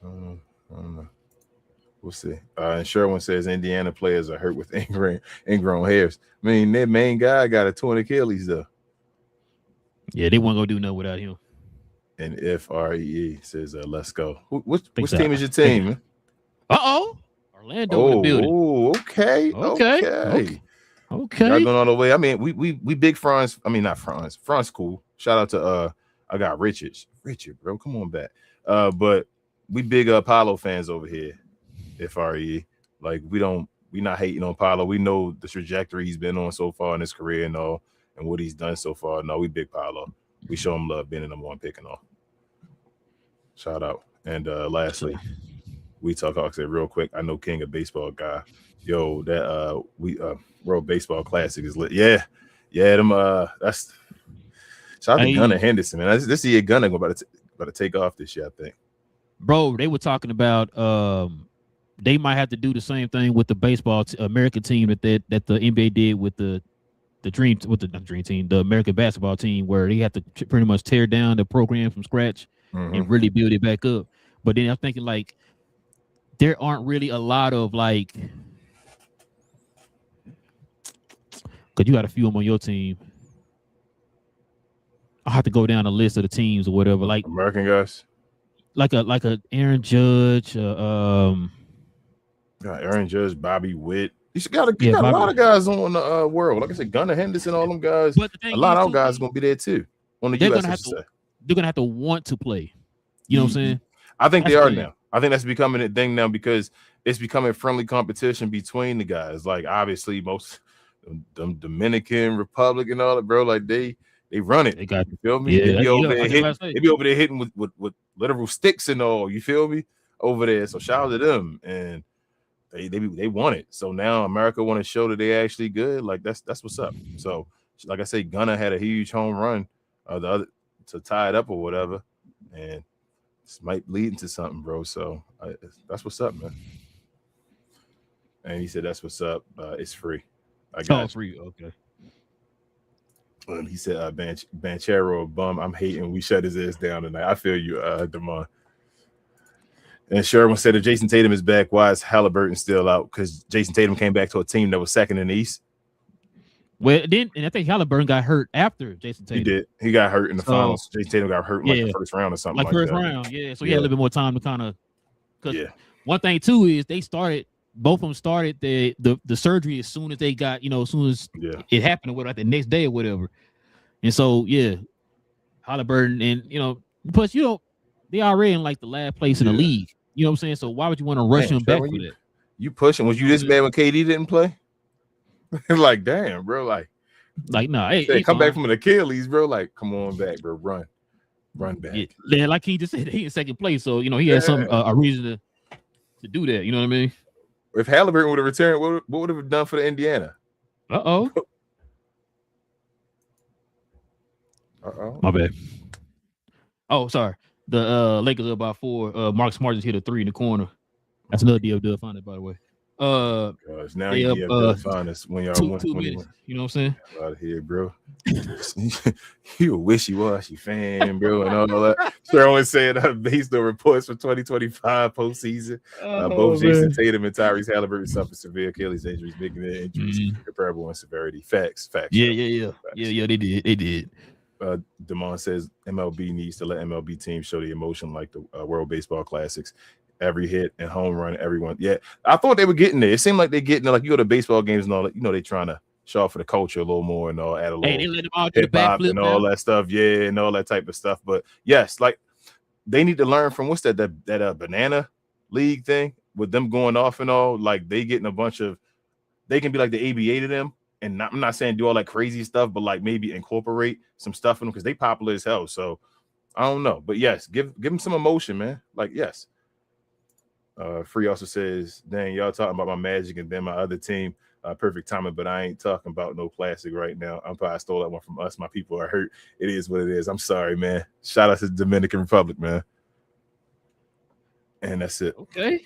I don't know. We'll see. And Sherwin says Indiana players are hurt with ingrown hairs. I mean, their main guy got a torn Achilles though. Yeah, they won't go do nothing without him. And if REE says, let's go. Which team is your team? Orlando in the building. Oh, okay. Y'all going all the way. I mean, we big Franz. I mean, not Franz. Franz cool. Shout out to I got Richard, bro. Come on back. But we big Apollo fans over here. FRE. Like we not hating on Paulo. We know the trajectory he's been on so far in his career and all, and what he's done so far. No, we big Paulo. We show him love being the number one pick and all. Shout out. And lastly, we talk said real quick. I know King a baseball guy. Yo, that World Baseball Classic is lit. Yeah, them that's shout out to Gunnar Henderson, man. This year Gunnar about to take off this year, I think. Bro, they were talking about they might have to do the same thing with the baseball American team that the NBA did with the American basketball team, where they have to pretty much tear down the program from scratch and really build it back up. But then I'm thinking like there aren't really a lot of like, because you got a few of them on your team. I'll have to go down the list of the teams or whatever. Like American guys, like a Aaron Judge, Aaron Judge, Bobby Witt. You got a lot of guys on the world. Like I said, Gunnar Henderson, all them guys. But a lot of our guys going to be there too. On the US, they're going to have to want to play. You know what I'm saying? I think they are now. I think that's becoming a thing now because it's becoming friendly competition between the guys. Like obviously most them Dominican Republic and all that, bro. Like they run it. They got you feel me? Yeah, they be over there hitting with literal sticks and all. You feel me? Over there. So shout out to them. And they want it. So now America want to show that they actually good. Like that's what's up. So like I say, Gunnar had a huge home run the other to tie it up or whatever, and this might lead into something, bro. So that's what's up, man. And he said that's what's up. It's free. I got free. Okay. And he said Banchero a bum. I'm hating. We shut his ass down tonight. I feel you, Damon. And Sherwin said if Jason Tatum is back, why is Halliburton still out? Because Jason Tatum came back to a team that was second in the East. Well, and I think Halliburton got hurt after Jason Tatum. He did. He got hurt in the finals. Jason Tatum got hurt in the first round or something like first that. round, yeah. So he had a little bit more time to kind of. Yeah. One thing too is both of them started the surgery as soon as they got, as soon as it happened or whatever, like the next day or whatever. And so Halliburton and plus they already in like the last place in the league. You know what I'm saying? So why would you want to rush him back for that? You pushing? Was you this bad when KD didn't play? Like, damn, bro. Like nah. Hey, come back from an Achilles, bro. Like, come on back, bro. Run back. Yeah, like he just said, he in second place, so he had some a reason to do that. You know what I mean? If Halliburton would have returned, what would have done for the Indiana? My bad. Oh, sorry. The Lakers are about 4. Mark Smart just hit a 3 in the corner. That's another DFW find it, by the way. Gosh, now you DFW find us when y'all 2 minutes. You know what I'm saying? Out of here, bro. You a wishy-washy fan, bro, and all that. Sherwin said based on reports for 2025 postseason, both Jason Tatum and Tyrese Halliburton suffered severe Achilles injuries, making their injuries comparable in severity. Facts. Yeah. They did. Damon says MLB needs to let MLB teams show the emotion like the World Baseball Classics. every hit and home run, everyone. Yeah, I thought they were getting there. It seemed like they're getting there. Like you go to baseball games and all that, they trying to show off for the culture a little more and all, add a Hey, they little let them all do the hip hop backflip and all now. that stuff. Yeah, and all that type of stuff. But yes, like they need to learn from what's that banana league thing with them going off and all. Like they getting a bunch of, they can be like the ABA to them. And I'm not saying do all that crazy stuff, but like maybe incorporate some stuff in them because they popular as hell. So I don't know, but yes, give them some emotion, man. Like yes. Free also says, "Dang, y'all talking about my Magic and then my other team, perfect timing, but I ain't talking about no classic right now. I'm probably stole that one from us. My people are hurt. It is what it is. I'm sorry, man. Shout out to the Dominican Republic, man. And that's it. Okay.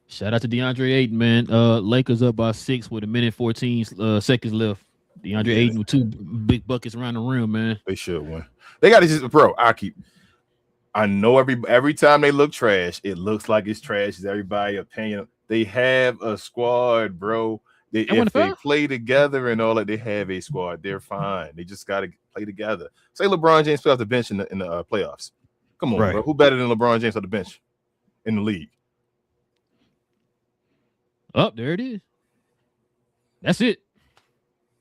Shout out to DeAndre Ayton, man. Lakers up by 6 with 1:14 seconds left. DeAndre Ayton with 2 big buckets around the rim, man. They should win. They got to just, bro. I know every time they look trash, it looks like it's trash. Is everybody opinion? They have a squad, bro. If they play together and all that, they have a squad. They're fine. They just got to play together. Say LeBron James play off the bench in the playoffs. Come on, bro. Who better than LeBron James on the bench in the league? Oh, there it is. That's it.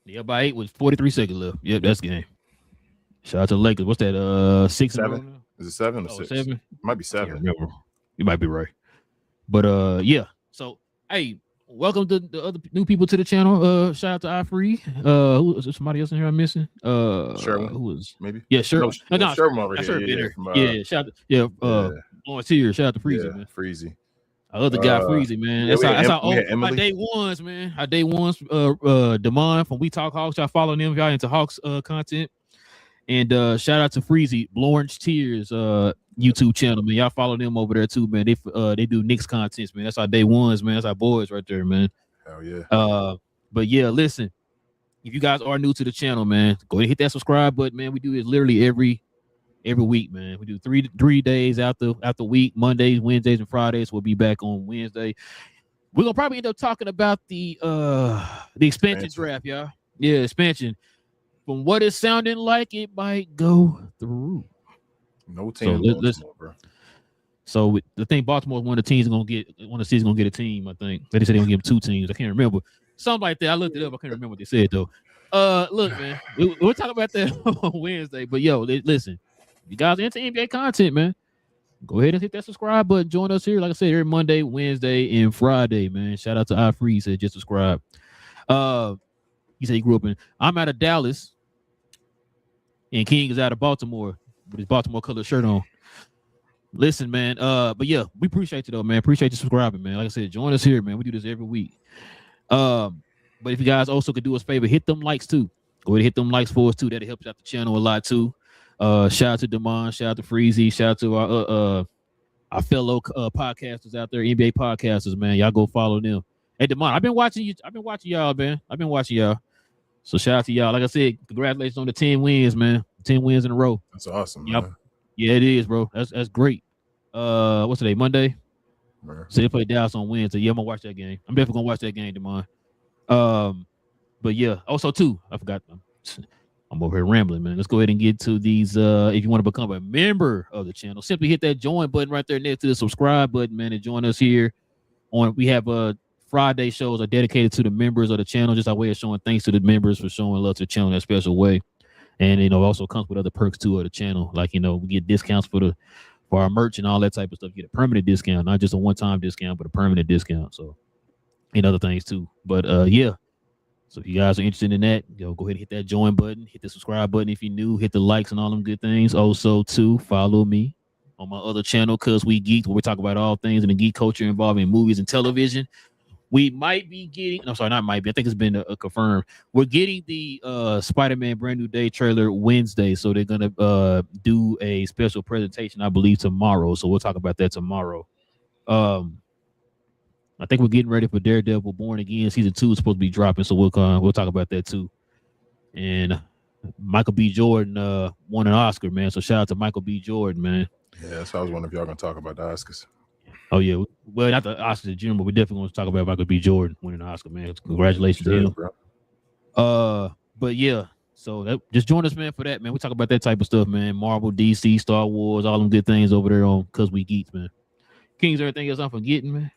The up by 8 with 43 seconds left. Yep, that's the game. Shout out to the Lakers. What's that? 6 7? Is it 7 or 6? 7? It might be 7. You might be right. But yeah. So hey, welcome to the other new people to the channel. Shout out to iFree. Who is there somebody else in here I'm missing? Sherwin. Who was maybe? Yeah, Sherwin. No, Sherwin over here. Yeah, shout out blowing tears. Shout out to Freezy, man. Freezy. Our other guy, Freezy, man. That's our day ones, man. Our day ones, Damon from We Talk Hawks. Y'all follow them if y'all into Hawks content. And shout out to Freezy, Lawrence Tears YouTube channel, man. Y'all follow them over there too, man. They do Knicks content, man. That's our day ones, man. That's our boys right there, man. Hell yeah. But yeah, listen, if you guys are new to the channel, man, go ahead and hit that subscribe button, man. We do this literally every week, man. We do three days out the week, Mondays, Wednesdays, and Fridays. We'll be back on Wednesday. We're gonna probably end up talking about the expansion draft, y'all. Yeah, expansion. From what it's sounding like, it might go through. No team, Baltimore, bro. So the thing, Baltimore is one of the teams gonna get one of the seasons gonna get a team. I think they said they're gonna give them 2 teams. I can't remember. Something like that. I looked it up. I can't remember what they said though. Look, man, we'll talk about that on Wednesday. But yo, listen, if you guys are into NBA content, man, go ahead and hit that subscribe button. Join us here, like I said, every Monday, Wednesday, and Friday, man. Shout out to iFree. He said just subscribe. He said he grew up I'm out of Dallas, and King is out of Baltimore with his Baltimore color shirt on. Listen, man. But yeah, we appreciate you though, man. Appreciate you subscribing, man. Like I said, join us here, man. We do this every week. But if you guys also could do us a favor, hit them likes too. Go ahead and hit them likes for us too. That helps out the channel a lot too. Shout out to Damon, shout out to Freezy, shout out to our fellow podcasters out there, NBA podcasters, man. Y'all go follow them. Hey, Damon, I've been watching you. I've been watching y'all, man. I've been watching y'all. So shout out to y'all. Like I said, congratulations on the 10 wins, man. 10 wins in a row. That's awesome, man. Yeah, it is, bro. That's great. What's today? Monday? Man. So they play Dallas on Wednesday. Yeah, I'm gonna watch that game. I'm definitely gonna watch that game tomorrow. But yeah, also too, I forgot. I'm over here rambling, man. Let's go ahead and get to these. If you want to become a member of the channel, simply hit that join button right there next to the subscribe button, man, and join us here. We have Friday shows are dedicated to the members of the channel, just our way of showing thanks to the members for showing love to the channel in a special way. And also comes with other perks too of the channel, like we get discounts for our merch and all that type of stuff. You get a permanent discount, not just a one-time discount, but a permanent discount. So and other things too. But yeah. So if you guys are interested in that, go ahead and hit that join button, hit the subscribe button if you're new, hit the likes and all them good things. Also, too, follow me on my other channel, Cause We Geek, where we talk about all things in the geek culture involving movies and television. We might be getting, no, sorry, not might be. I think it's been confirmed. We're getting the Spider-Man Brand New Day trailer Wednesday. So they're going to do a special presentation, I believe, tomorrow. So we'll talk about that tomorrow. I think we're getting ready for Daredevil Born Again. Season 2 is supposed to be dropping, so we'll talk about that too. And Michael B. Jordan won an Oscar, man. So shout out to Michael B. Jordan, man. Yeah, so I was wondering if y'all gonna talk about the Oscars. Oh yeah, well not the Oscars in general, but we're definitely going to talk about Michael B. Jordan winning an Oscar, man. Congratulations to him, bro. But yeah, so just join us, man, for that, man. We talk about that type of stuff, man. Marvel, DC, Star Wars, all them good things over there on Cause We Geeks, man. Kings, everything else I'm forgetting, man.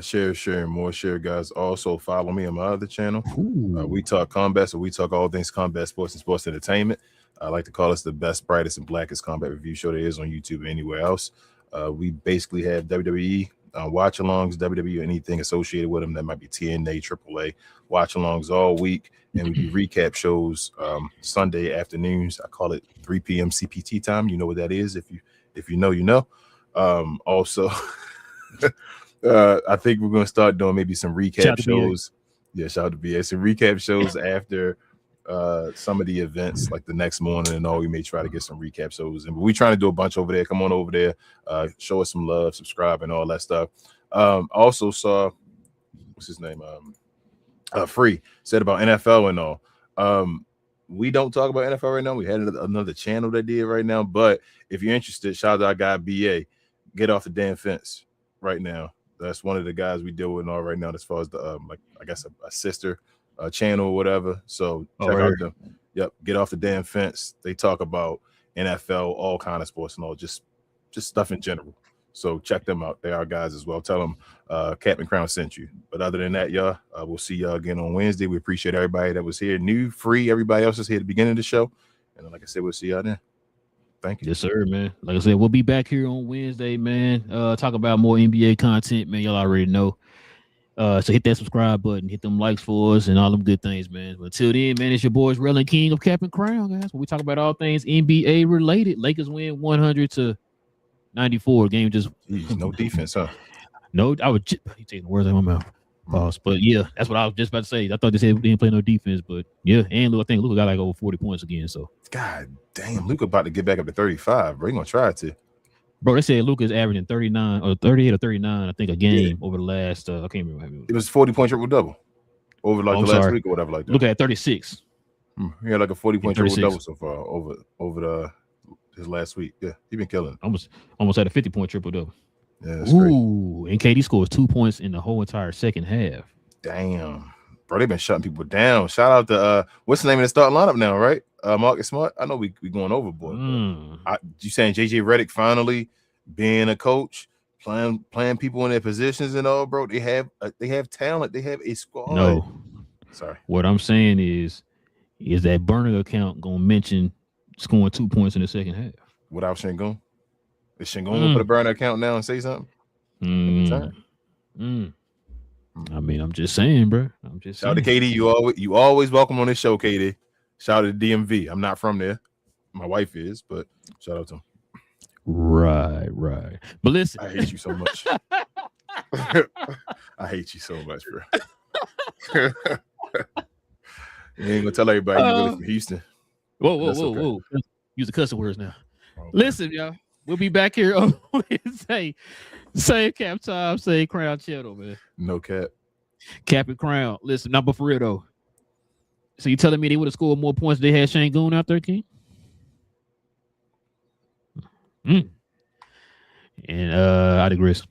Share, and more share, guys. Also follow me on my other channel. Ooh. We talk combat, so we talk all things combat sports and sports entertainment. I like to call us the best, brightest, and blackest combat review show there is on YouTube and anywhere else. We basically have WWE watch-alongs, WWE, anything associated with them. That might be TNA, AAA watch-alongs all week, and we do recap shows Sunday afternoons. I call it 3 p.m. CPT time. You know what that is. If you know, you know. Also. I think we're gonna start doing maybe some recap shows. Yeah, shout out to BA. Some recap shows after some of the events, like the next morning and all. We may try to get some recap shows, and we're trying to do a bunch over there. Come on over there, show us some love, subscribe, and all that stuff. Also saw what's his name? Free said about NFL and all. We don't talk about NFL right now. We had another channel that did right now, but if you're interested, shout out to our guy BA. Get off the damn fence right now. That's one of the guys we deal with all right now, as far as the like I guess a sister channel or whatever. So check out them. Yep, get off the damn fence. They talk about NFL, all kind of sports and all, just stuff in general. So check them out. They are guys as well. Tell them Captain Crown sent you. But other than that, y'all, we'll see y'all again on Wednesday. We appreciate everybody that was here, new, free. Everybody else is here at the beginning of the show. And like I said, we'll see y'all then. Thank you. Yes, sir, man. Like I said, we'll be back here on Wednesday, man. Talk about more NBA content, man. Y'all already know. So hit that subscribe button, hit them likes for us, and all them good things, man. But until then, man, it's your boys Relle and King of Captain Crown, guys. When we talk about all things NBA related, Lakers win 100-94. Game just no defense, huh? No, I was he taking the words out of my mouth. Pause. But yeah, that's what I was just about to say. I thought they said we didn't play no defense, but yeah, and I think Luka got like over 40 points again. So God damn, Luka about to get back up to 35, bro. He gonna try to. Bro, they said Luka's averaging 39 or 38 or 39, I think, a game over the last I can't remember. It was 40-point triple-double over like the last week or whatever like that. Luka at 36. He had like a 40-point triple-double so far over his last week. Yeah, he been killing. Almost had a 50-point triple-double. Yeah, that's great. And KD scores 2 points in the whole entire second half. Damn. Bro, they've been shutting people down. Shout out to what's the name of the starting lineup now, right? Marcus Smart. I know we going overboard. You saying JJ Redick finally being a coach, playing people in their positions and all, bro. They have talent. They have a squad. No. Sorry. What I'm saying is that burner account gonna mention scoring 2 points in the second half. Without Şengün? Is Şengün gonna put a burner account now and say something? I mean, I'm just saying, bro. Shout out to KD. You always welcome on this show, KD. Shout out to DMV. I'm not from there. My wife is, but shout out to him. Right. But listen, I hate you so much. I hate you so much, bro. You ain't gonna tell everybody you're really from Houston. Whoa. Use the cussing words now. Okay. Listen, y'all. We'll be back here on Wednesday. Same cap time, same crown channel, man. No cap. Cap and crown. Listen, not but for real though. So you telling me they would have scored more points if they had Şengün out there, King? And I digress.